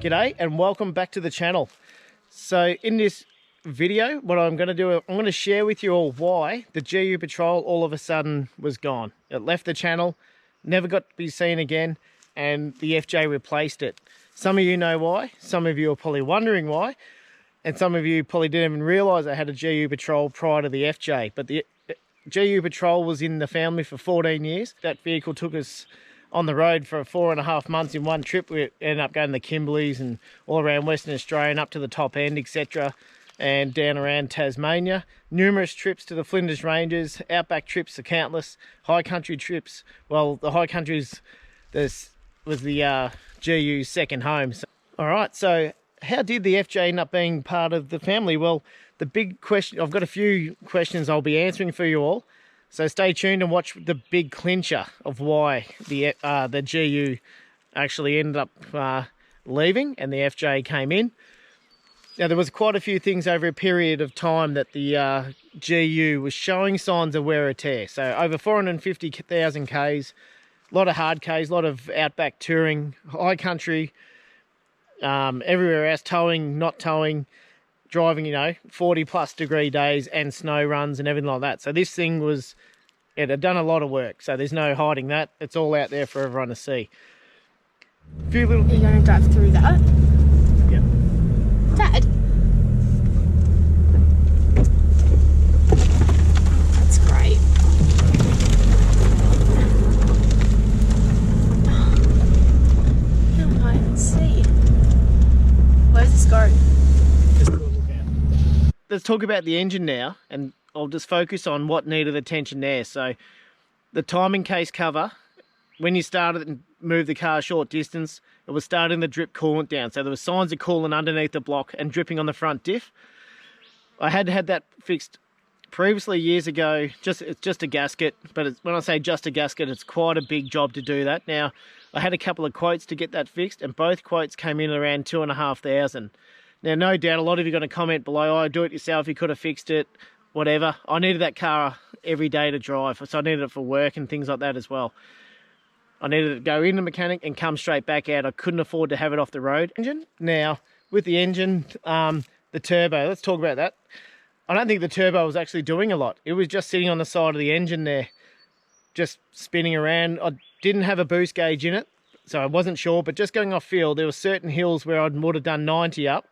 G'day and welcome back to the channel. So in this video, what I'm going to do, I'm going to share with you all why the GU Patrol all of a sudden was gone. It left the channel, never got to be seen again, and the FJ replaced it. Some of you know why, some of you are probably wondering why, and some of you probably didn't even realise I had a GU Patrol prior to the FJ. But the GU Patrol was in the family for 14 years. That vehicle took us on the road for 4.5 months in one trip. We ended up going to the Kimberleys and all around Western Australia and up to the top end, etc., and down around Tasmania. Numerous trips to the Flinders Ranges, outback trips are countless, high country trips. Well, the high countries, this was the GU's second home. All right, so how did the FJ end up being part of the family? Well, the big question, I've got a few questions I'll be answering for you all. So stay tuned and watch the big clincher of why the GU actually ended up leaving and the FJ came in. Now, there was quite a few things over a period of time that the GU was showing signs of wear or tear. So over 450,000 Ks, a lot of hard Ks, a lot of outback touring, high country, everywhere else, towing, not towing, driving, you know, 40+ degree days and snow runs and everything like that. So this thing was, it had done a lot of work. So there's no hiding that. It's all out there for everyone to see. A few little... You're going to drive through that? Yep. Dad? That's great. How do I even see? Where's this go? Let's talk about the engine now, and I'll just focus on what needed attention there. So the timing case cover, when you started and moved the car a short distance, it was starting to drip coolant down. So there were signs of coolant underneath the block and dripping on the front diff. I had had that fixed previously years ago. It's just a gasket, but when I say just a gasket, it's quite a big job to do that. Now, I had a couple of quotes to get that fixed, and both quotes came in around 2,500. Now, no doubt, a lot of you are going to comment below, oh, do it yourself, you could have fixed it, whatever. I needed that car every day to drive, so I needed it for work and things like that as well. I needed it to go in the mechanic and come straight back out. I couldn't afford to have it off the road. Now, with the engine, the turbo, let's talk about that. I don't think the turbo was actually doing a lot. It was just sitting on the side of the engine there, just spinning around. I didn't have a boost gauge in it, so I wasn't sure, but just going off feel, there were certain hills where I would have done 90 up.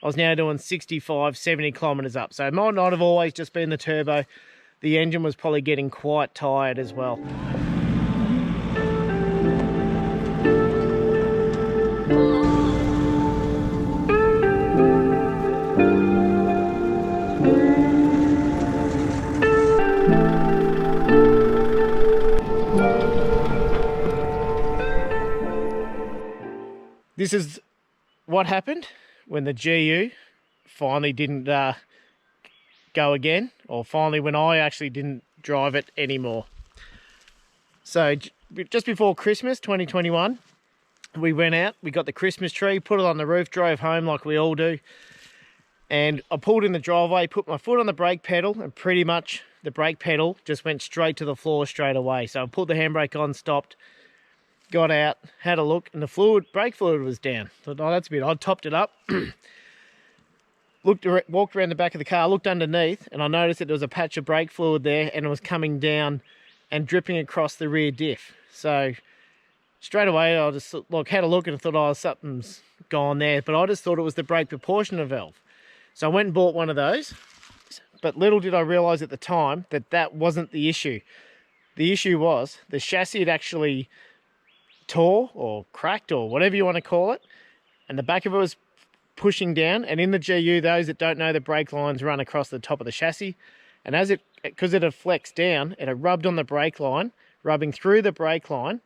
I was now doing 65, 70 kilometres up. So it might not have always just been the turbo. The engine was probably getting quite tired as well. This is what happened when the GU finally didn't go again, or finally when I actually didn't drive it anymore. So just before Christmas 2021, we went out, we got the Christmas tree, put it on the roof, drove home like we all do, and I pulled in the driveway, put my foot on the brake pedal, and pretty much the brake pedal just went straight to the floor straight away. So I put the handbrake on, stopped, got out, had a look, and the brake fluid was down. Thought, oh, that's a bit odd. Topped it up, walked around the back of the car, looked underneath, and I noticed that there was a patch of brake fluid there, and it was coming down and dripping across the rear diff. So straight away, I just had a look and thought, oh, something's gone there. But I just thought it was the brake proportioner valve. So I went and bought one of those. But little did I realise at the time that that wasn't the issue. The issue was the chassis had actually tore or cracked or whatever you want to call it, and the back of it was pushing down. And in the GU, those that don't know, the brake lines run across the top of the chassis, and because it had flexed down, it had rubbed on the brake line, rubbing through the brake line,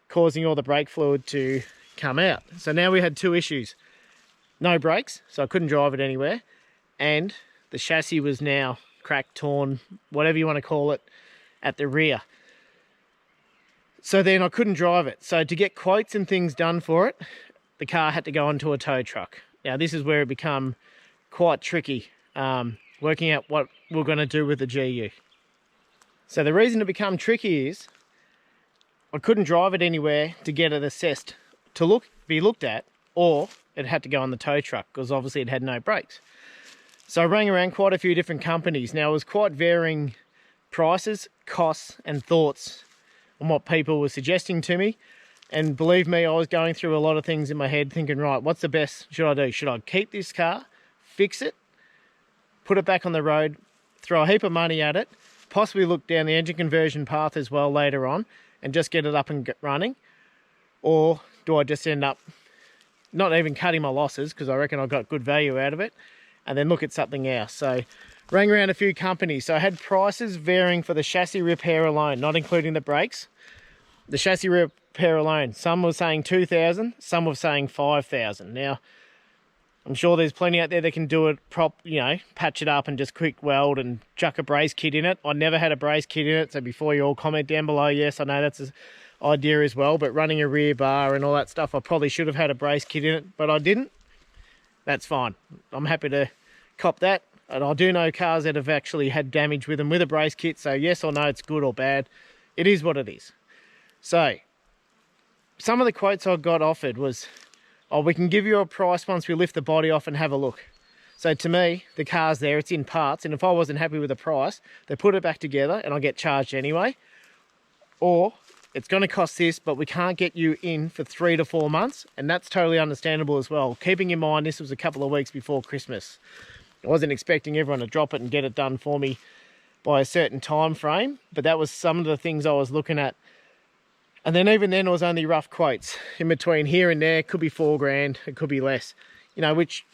causing all the brake fluid to come out. So now we had two issues: no brakes, so I couldn't drive it anywhere, and the chassis was now cracked, torn, whatever you want to call it, at the rear. So then I couldn't drive it. So to get quotes and things done for it, the car had to go onto a tow truck. Now this is where it became quite tricky, working out what we're going to do with the GU. So the reason it became tricky is I couldn't drive it anywhere to get it assessed to be looked at or it had to go on the tow truck because obviously it had no brakes. So I rang around quite a few different companies. Now, it was quite varying prices, costs, and thoughts on what people were suggesting to me. And believe me, I was going through a lot of things in my head thinking, right, what's the best should I do? Should I keep this car, fix it, put it back on the road, throw a heap of money at it, possibly look down the engine conversion path as well later on and just get it up and running? Or do I just end up not even cutting my losses because I reckon I got good value out of it and then look at something else? So rang around a few companies. So I had prices varying for the chassis repair alone, not including the brakes. The chassis repair alone, some were saying 2,000, some were saying 5,000. Now, I'm sure there's plenty out there that can do it patch it up and just quick weld and chuck a brace kit in it. I never had a brace kit in it, so before you all comment down below, yes, I know that's an idea as well, but running a rear bar and all that stuff, I probably should have had a brace kit in it, but I didn't. That's fine. I'm happy to cop that. And I do know cars that have actually had damage with them with a brace kit, so yes or no, it's good or bad. It is what it is. So, some of the quotes I got offered was, oh, we can give you a price once we lift the body off and have a look. So to me, the car's there, it's in parts, and if I wasn't happy with the price, they put it back together and I get charged anyway. Or, it's going to cost this, but we can't get you in for 3 to 4 months, and that's totally understandable as well. Keeping in mind, this was a couple of weeks before Christmas. I wasn't expecting everyone to drop it and get it done for me by a certain time frame, but that was some of the things I was looking at. And then even then it was only rough quotes in between here and there. It could be 4 grand, it could be less, which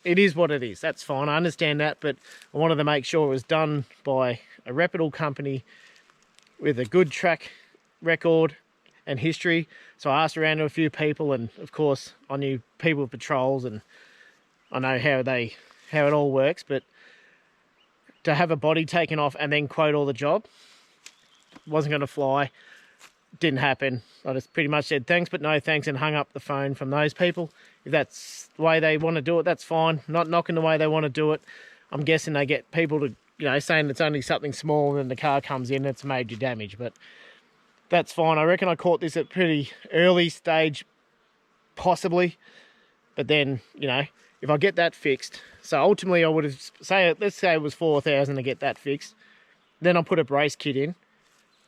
it is what it is. That's fine, I understand that, but I wanted to make sure it was done by a reputable company with a good track record and history. So I asked around to a few people, and of course I knew people with patrols and I know how it all works, but to have a body taken off and then quote all the job wasn't going to fly. Didn't happen. I just pretty much said thanks but no thanks and hung up the phone from those people. If that's the way they want to do it, that's fine. Not knocking the way they want to do it. I'm guessing they get people to saying it's only something small and then the car comes in and it's major damage, but that's fine. I reckon I caught this at pretty early stage possibly, but then if I get that fixed, so ultimately I would have let's say it was 4,000 to get that fixed, then I'll put a brace kit in,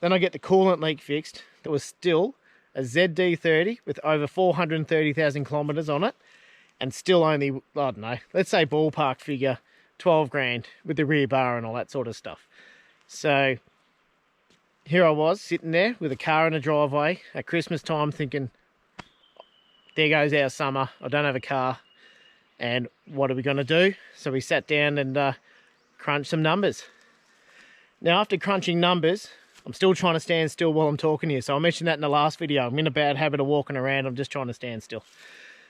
then I get the coolant leak fixed. There was still a ZD30 with over 430,000 kilometers on it, and still only, I don't know, let's say ballpark figure 12 grand with the rear bar and all that sort of stuff. So here I was sitting there with a car in a driveway at Christmas time thinking, there goes our summer, I don't have a car, and what are we going to do? So we sat down and crunched some numbers. Now after crunching numbers, I'm still trying to stand still while I'm talking here. So I mentioned that in the last video. I'm in a bad habit of walking around. I'm just trying to stand still.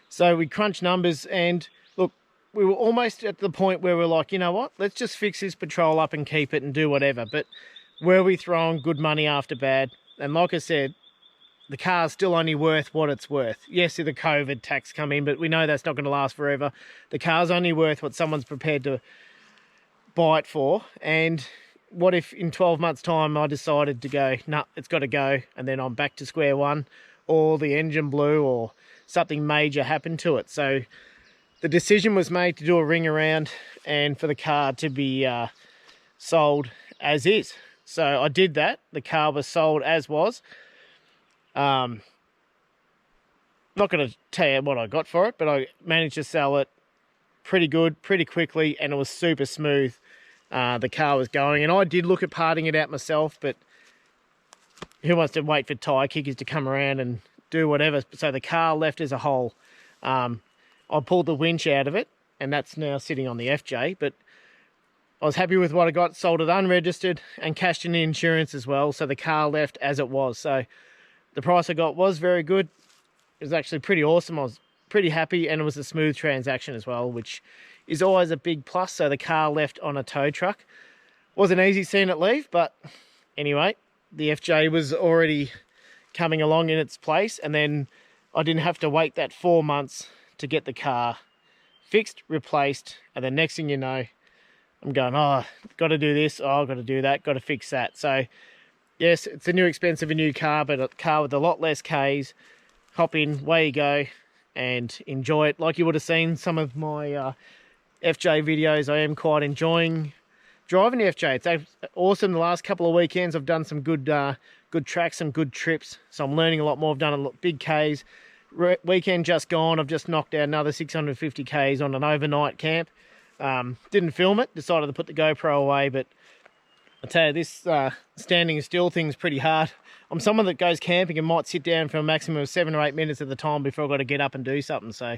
So we crunched numbers and look, we were almost at the point where we're like, you know what? Let's just fix this patrol up and keep it and do whatever. But were we throwing good money after bad? And like I said, the car's still only worth what it's worth. Yes, the COVID tax come in, but we know that's not going to last forever. The car's only worth what someone's prepared to buy it for. And what if in 12 months time I decided to go, nah, it's got to go, and then I'm back to square one, or the engine blew or something major happened to it? So the decision was made to do a ring around and for the car to be sold as is. So I did that. The car was sold as was. Not going to tell you what I got for it, but I managed to sell it pretty good, pretty quickly, and it was super smooth. The car was going, and I did look at parting it out myself, but who wants to wait for tyre kickers to come around and do whatever? So the car left as a whole. I pulled the winch out of it, and that's now sitting on the FJ, but I was happy with what I got, sold it unregistered, and cashed in the insurance as well, so the car left as it was. So the price I got was very good. It was actually pretty awesome. I was pretty happy, and it was a smooth transaction as well, which is always a big plus. So the car left on a tow truck. Wasn't easy seeing it leave, but anyway, the FJ was already coming along in its place, and then I didn't have to wait that 4 months to get the car fixed, replaced, and then next thing you know, I'm going, oh, got to do this, oh, got to do that, got to fix that. So yes, it's a new expensive a new car, but a car with a lot less Ks. Hop in, away you go, and enjoy it. Like you would have seen some of my FJ videos, I am quite enjoying driving the FJ. It's awesome. The last couple of weekends I've done some good good tracks, some good trips, so I'm learning a lot more. I've done a lot big Ks. Weekend just gone, I've just knocked out another 650 Ks on an overnight camp. Didn't film it, decided to put the GoPro away, but I tell you, this standing still thing's pretty hard. I'm someone that goes camping and might sit down for a maximum of 7 or 8 minutes at the time before I've got to get up and do something, so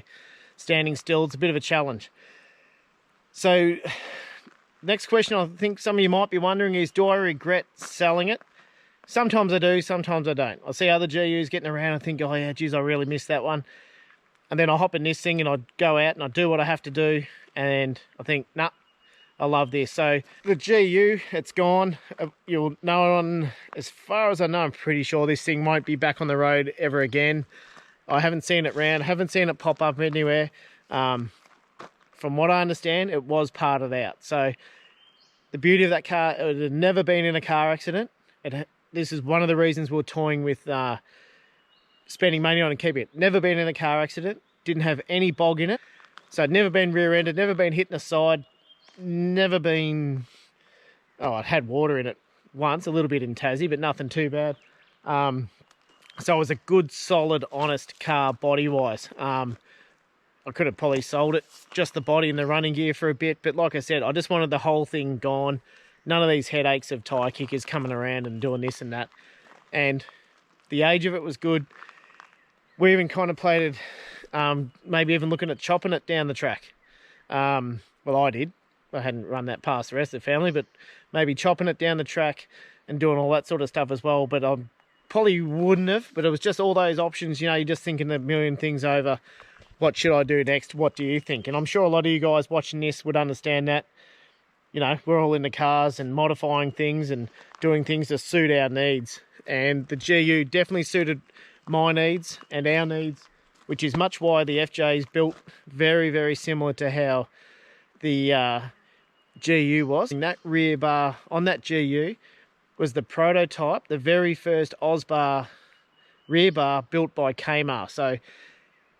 standing still, it's a bit of a challenge. So next question I think some of you might be wondering is, do I regret selling it? Sometimes I do, sometimes I don't. I see other GUs getting around and think, oh yeah, geez, I really missed that one. And then I hop in this thing and I go out and I do what I have to do, and I think, nah, I love this. So the GU, it's gone. You'll know on, as far as I know, I'm pretty sure this thing won't be back on the road ever again. I haven't seen it round, haven't seen it pop up anywhere. From what I understand, it was parted out. So the beauty of that car, it had never been in a car accident. This is one of the reasons we're toying with spending money on and keeping it. Never been in a car accident, didn't have any bog in it. So I'd never been rear-ended, never been hit in the side, never been, oh, it had water in it once, a little bit in Tassie, but nothing too bad. So it was a good, solid, honest car body-wise. I could have probably sold it, just the body and the running gear for a bit, but like I said, I just wanted the whole thing gone. None of these headaches of tyre kickers coming around and doing this and that. And the age of it was good. We even contemplated maybe even looking at chopping it down the track. Well, I did. I hadn't run that past the rest of the family, but maybe chopping it down the track and doing all that sort of stuff as well. But I probably wouldn't have, but it was just all those options. You know, you're just thinking a million things over. What should I do next? What do you think? And I'm sure a lot of you guys watching this would understand that. You know, we're all in the cars and modifying things and doing things to suit our needs. And the GU definitely suited my needs and our needs, which is much why the FJ is built very, very similar to how the GU was. And that rear bar on that GU was the prototype, the very first Osbar rear bar built by Kmart. So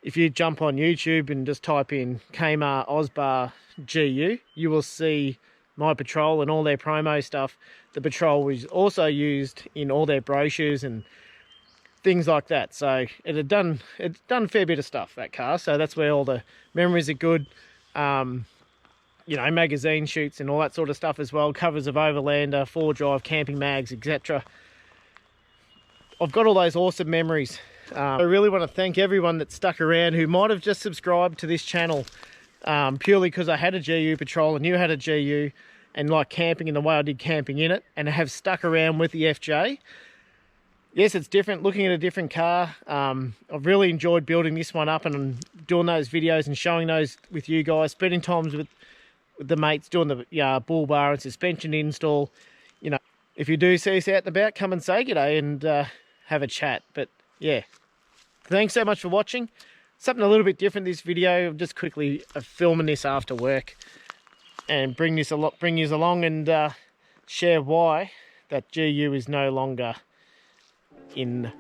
if you jump on YouTube and just type in Kmart Osbar GU, you will see my Patrol and all their promo stuff. The Patrol was also used in all their brochures and things like that. So it's done a fair bit of stuff, that car. So that's where all the memories are good. You know, magazine shoots and all that sort of stuff as well. Covers of Overlander, 4Drive, camping mags, etc. I've got all those awesome memories. I really want to thank everyone that stuck around who might have just subscribed to this channel purely because I had a GU Patrol and you had a GU and like camping in the way I did camping in it, and have stuck around with the FJ. Yes, it's different, looking at a different car. I've really enjoyed building this one up and doing those videos and showing those with you guys, spending times with the mates, doing the bull bar and suspension install. You know, if you do see us out and about, come and say g'day and have a chat. But yeah, thanks so much for watching. Something a little bit different this video. I'm just quickly filming this after work and bring you along and share why that GU is no longer in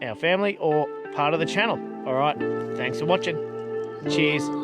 our family or part of the channel. All right, thanks for watching. Cheers.